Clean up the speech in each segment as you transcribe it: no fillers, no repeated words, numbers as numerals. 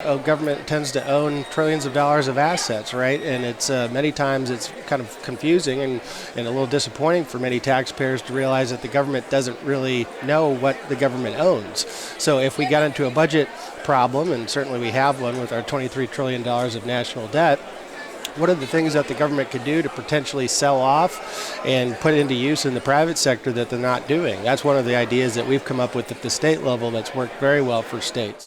Government tends to own trillions of dollars of assets, right? And it's many times it's kind of confusing and a little disappointing for many taxpayers to realize that the government doesn't really know what the government owns. So if we got into a budget problem, and certainly we have one with our $23 trillion of national debt, what are the things that the government could do to potentially sell off and put into use in the private sector that they're not doing? That's one of the ideas that we've come up with at the state level that's worked very well for states.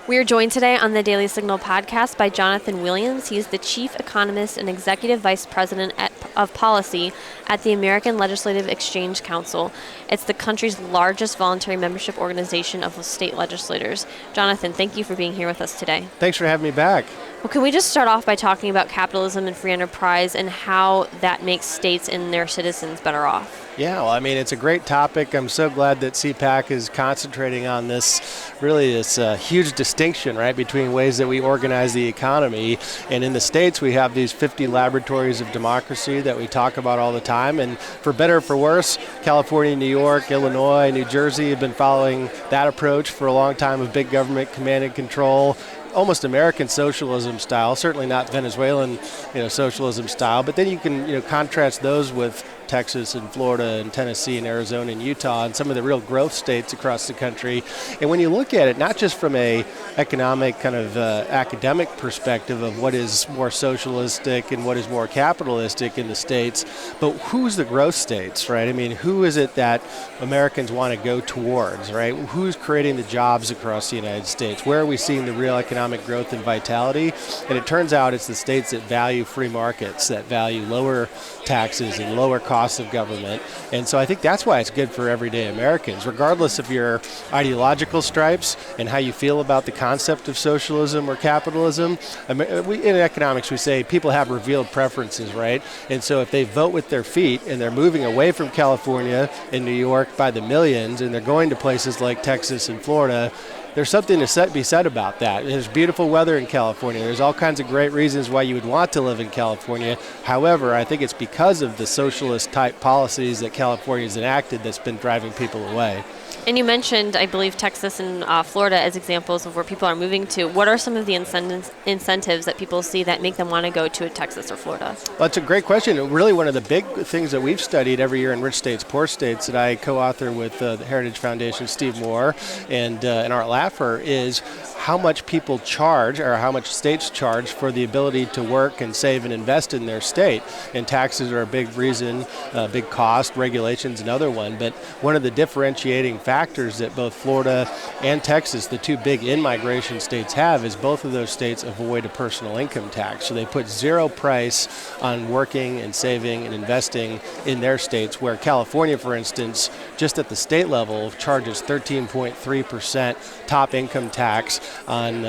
We are joined today on the Daily Signal podcast by Jonathan Williams. He is the Chief Economist and Executive Vice President of Policy at the American Legislative Exchange Council. It's the country's largest voluntary membership organization of state legislators. Jonathan, thank you for being here with us today. Thanks for having me back. Well, can we just start off by talking about capitalism and free enterprise and how that makes states and their citizens better off? Yeah, well, I mean, it's a great topic. I'm so glad that CPAC is concentrating on this huge distinction, right, between ways that we organize the economy. And in the states, we have these 50 laboratories of democracy that we talk about all the time. And for better or for worse, California, New York, Illinois, New Jersey have been following that approach for a long time of big government command and control. Almost American socialism style, certainly not Venezuelan, socialism style. But then you can, contrast those with Texas and Florida and Tennessee and Arizona and Utah and some of the real growth states across the country. And when you look at it, not just from a economic kind of academic perspective of what is more socialistic and what is more capitalistic in the states, but who's the growth states, right? I mean, who is it that Americans want to go towards, right? Who's creating the jobs across the United States? Where are we seeing the real economic growth and vitality? And it turns out it's the states that value free markets, that value lower taxes and lower costs of government. And so I think that's why it's good for everyday Americans, regardless of your ideological stripes and how you feel about the concept of socialism or capitalism. In economics, we say people have revealed preferences, right? And so if they vote with their feet and they're moving away from California and New York by the millions and they're going to places like Texas and Florida, there's something to be said about that. There's beautiful weather in California. There's all kinds of great reasons why you would want to live in California. However, I think it's because of the socialist type policies that California's enacted that's been driving people away. And you mentioned, I believe, Texas and Florida as examples of where people are moving to. What are some of the incentives that people see that make them want to go to Texas or Florida? Well, that's a great question. Really, one of the big things that we've studied every year in Rich States, Poor States that I co-author with the Heritage Foundation, Steve Moore, and Art Laffer is how much people charge or how much states charge for the ability to work and save and invest in their state. And taxes are a big reason, big cost, regulations another one. But one of the differentiating factors that both Florida and Texas, the two big in-migration states, have is both of those states avoid a personal income tax. So they put zero price on working and saving and investing in their states, where California, for instance, just at the state level charges 13.3% top income tax on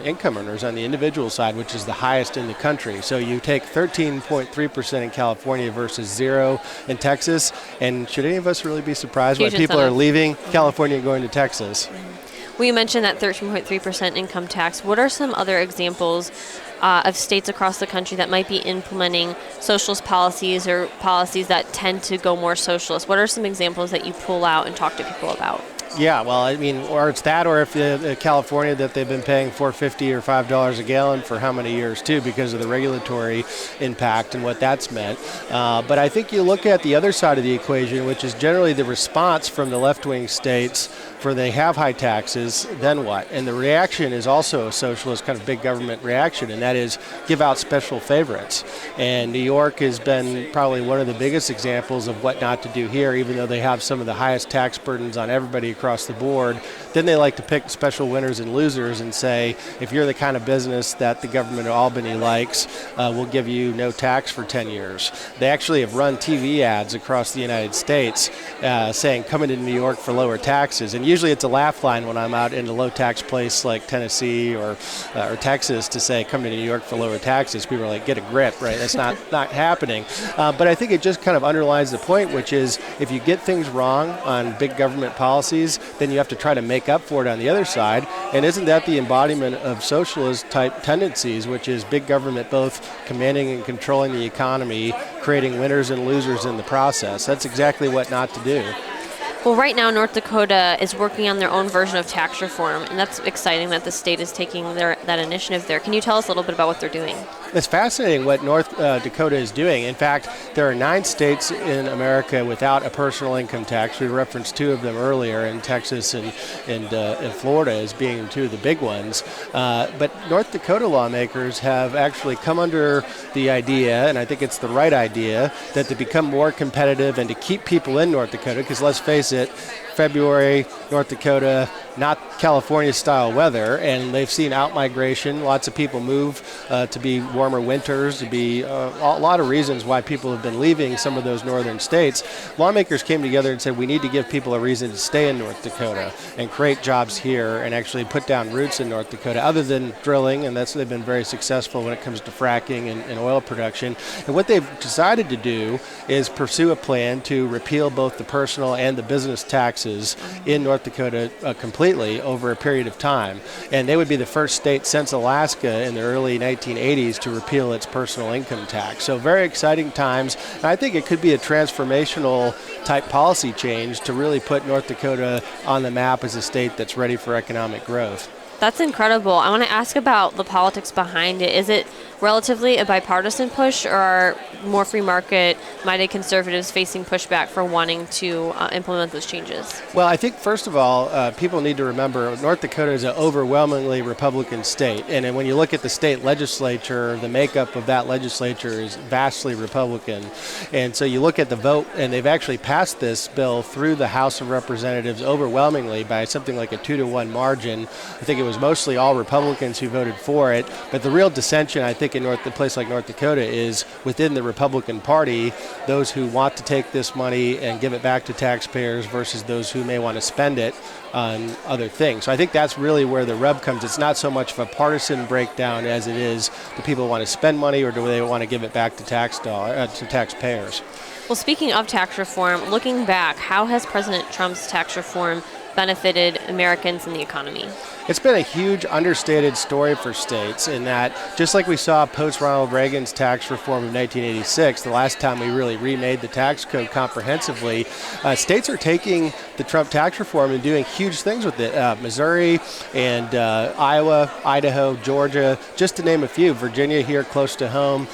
income earners on the individual side, which is the highest in the country. So you take 13.3% in California versus zero in Texas, and should any of us really be surprised when people are leaving California and going to Texas? Well, you mentioned that 13.3% income tax. What are some other examples of states across the country that might be implementing socialist policies or policies that tend to go more socialist? What are some examples that you pull out and talk to people about? Yeah, well, I mean, or it's that, or if California that they've been paying $4.50 or $5 a gallon for how many years too, because of the regulatory impact and what that's meant. But I think you look at the other side of the equation, which is generally the response from the left-wing states for they have high taxes, then what? And the reaction is also a socialist kind of big government reaction, and that is give out special favorites. And New York has been probably one of the biggest examples of what not to do here, even though they have some of the highest tax burdens on everybody across the board. Then they like to pick special winners and losers and say, if you're the kind of business that the government of Albany likes, we'll give you no tax for 10 years. They actually have run TV ads across the United States saying, come into New York for lower taxes. And usually it's a laugh line when I'm out in a low tax place like Tennessee or Texas to say, come to New York for lower taxes. People are like, get a grip, right? That's not happening. But I think it just kind of underlines the point, which is if you get things wrong on big government policies, then you have to try to make up for it on the other side. And isn't that the embodiment of socialist type tendencies, which is big government both commanding and controlling the economy, creating winners and losers in the process? That's exactly what not to do. Well, right now, North Dakota is working on their own version of tax reform, and that's exciting that the state is taking that initiative there. Can you tell us a little bit about what they're doing? It's fascinating what North Dakota is doing. In fact, there are 9 states in America without a personal income tax. We referenced 2 of them earlier, in Texas and Florida as being 2 of the big ones. But North Dakota lawmakers have actually come under the idea, and I think it's the right idea, that to become more competitive and to keep people in North Dakota, because let's face it, February, North Dakota, not California-style weather, and they've seen out-migration. Lots of people move to be warmer winters, to be a lot of reasons why people have been leaving some of those northern states. Lawmakers came together and said, we need to give people a reason to stay in North Dakota and create jobs here and actually put down roots in North Dakota, other than drilling, and they've been very successful when it comes to fracking and oil production. And what they've decided to do is pursue a plan to repeal both the personal and the business taxes in North Dakota completely over a period of time. And they would be the first state since Alaska in the early 1980s to repeal its personal income tax. So very exciting times. And I think it could be a transformational type policy change to really put North Dakota on the map as a state that's ready for economic growth. That's incredible. I want to ask about the politics behind it. Is it relatively a bipartisan push, or are more free market-minded conservatives facing pushback for wanting to implement those changes? Well, I think, first of all, people need to remember North Dakota is an overwhelmingly Republican state. And then when you look at the state legislature, the makeup of that legislature is vastly Republican. And so you look at the vote, and they've actually passed this bill through the House of Representatives overwhelmingly by something like a 2-to-1 margin. I think it was mostly all Republicans who voted for it. But the real dissension, I think, in a place like North Dakota is within the Republican Party, those who want to take this money and give it back to taxpayers versus those who may want to spend it on other things. So I think that's really where the rub comes. It's not so much of a partisan breakdown as it is, do people want to spend money or do they want to give it back to taxpayers? Well, speaking of tax reform, looking back, how has President Trump's tax reform benefited Americans and the economy? It's been a huge understated story for states in that, just like we saw post-Ronald Reagan's tax reform of 1986, the last time we really remade the tax code comprehensively, states are taking the Trump tax reform and doing huge things with it. Missouri and Iowa, Idaho, Georgia, just to name a few, Virginia here close to home,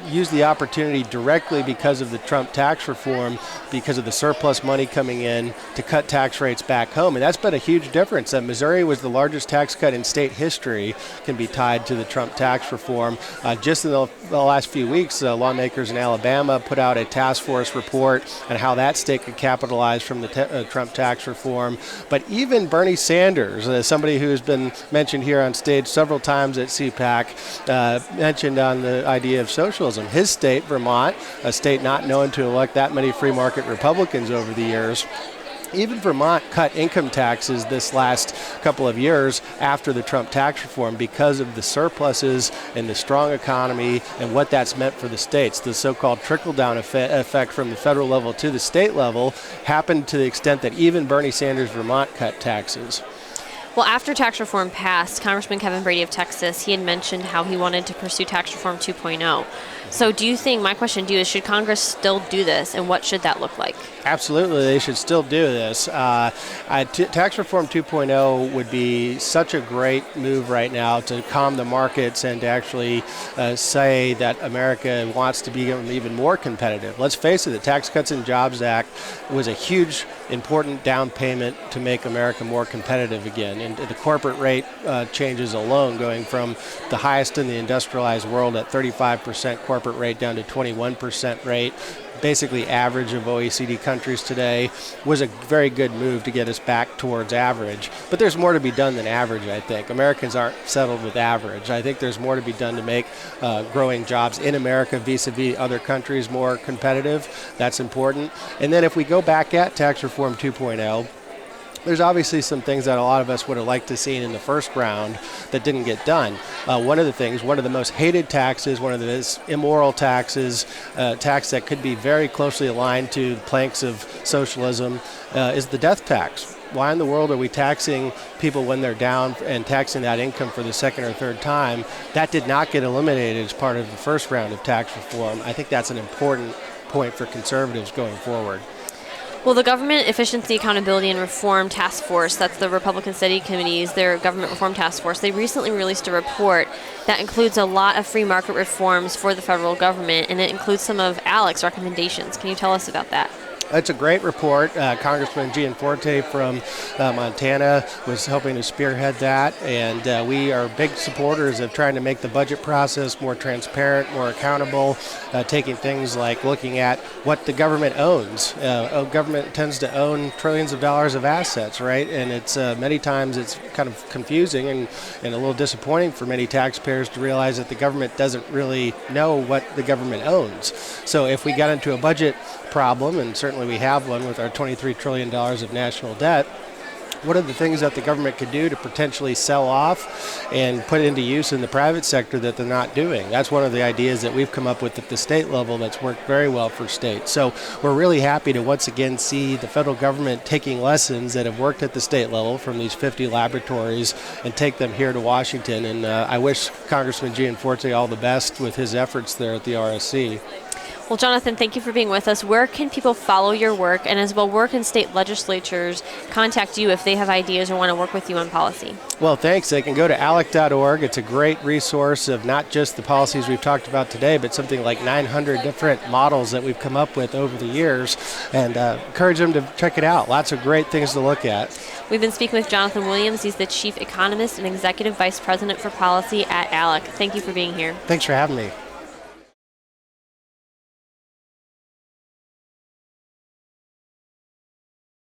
used the opportunity directly because of the Trump tax reform, because of the surplus money coming in, to cut tax rates back home. And that's been a huge difference. Missouri was the largest tax cut in state history, can be tied to the Trump tax reform. Just in the last few weeks, lawmakers in Alabama put out a task force report on how that state could capitalize from the Trump tax reform. But even Bernie Sanders, somebody who has been mentioned here on stage several times at CPAC, mentioned on the idea of socialism. His state, Vermont, a state not known to elect that many free market Republicans over the years, even Vermont cut income taxes this last couple of years after the Trump tax reform because of the surpluses and the strong economy and what that's meant for the states. The so-called trickle-down effect from the federal level to the state level happened to the extent that even Bernie Sanders' Vermont cut taxes. Well, after tax reform passed, Congressman Kevin Brady of Texas, he had mentioned how he wanted to pursue tax reform 2.0. So do you think, my question to you is, should Congress still do this, and what should that look like? Absolutely, they should still do this. Tax reform 2.0 would be such a great move right now to calm the markets and to actually say that America wants to become even more competitive. Let's face it, the Tax Cuts and Jobs Act was a huge, important down payment to make America more competitive again. And the corporate rate changes alone, going from the highest in the industrialized world at 35% corporate rate down to 21% rate, basically average of OECD countries today, was a very good move to get us back towards average. But there's more to be done than average, I think. Americans aren't settled with average. I think there's more to be done to make growing jobs in America vis-a-vis other countries more competitive. That's important. And then if we go back at Tax Reform 2.0, there's obviously some things that a lot of us would have liked to see in the first round that didn't get done. One of the most hated taxes, one of the most immoral taxes, tax that could be very closely aligned to the planks of socialism, is the death tax. Why in the world are we taxing people when they're down and taxing that income for the second or third time? That did not get eliminated as part of the first round of tax reform. I think that's an important point for conservatives going forward. Well, the Government Efficiency, Accountability, and Reform Task Force, that's the Republican Study Committee's, their Government Reform Task Force, they recently released a report that includes a lot of free market reforms for the federal government, and it includes some of ALEC's recommendations. Can you tell us about that? It's a great report. Congressman Gianforte from Montana was helping to spearhead that, and we are big supporters of trying to make the budget process more transparent, more accountable, taking things like looking at what the government owns. Government tends to own trillions of dollars of assets, right? And it's many times it's kind of confusing and a little disappointing for many taxpayers to realize that the government doesn't really know what the government owns. So if we got into a budget problem, and certainly we have one with our $23 trillion of national debt, what are the things that the government could do to potentially sell off and put into use in the private sector that they're not doing? That's one of the ideas that we've come up with at the state level that's worked very well for states. So we're really happy to once again see the federal government taking lessons that have worked at the state level from these 50 laboratories and take them here to Washington. And I wish Congressman Gianforte all the best with his efforts there at the RSC. Well, Jonathan, thank you for being with us. Where can people follow your work, and as well, where can state legislatures contact you if they have ideas or want to work with you on policy? Well, thanks. They can go to alec.org. It's a great resource of not just the policies we've talked about today, but something like 900 different models that we've come up with over the years, and encourage them to check it out. Lots of great things to look at. We've been speaking with Jonathan Williams. He's the Chief Economist and Executive Vice President for Policy at ALEC. Thank you for being here. Thanks for having me.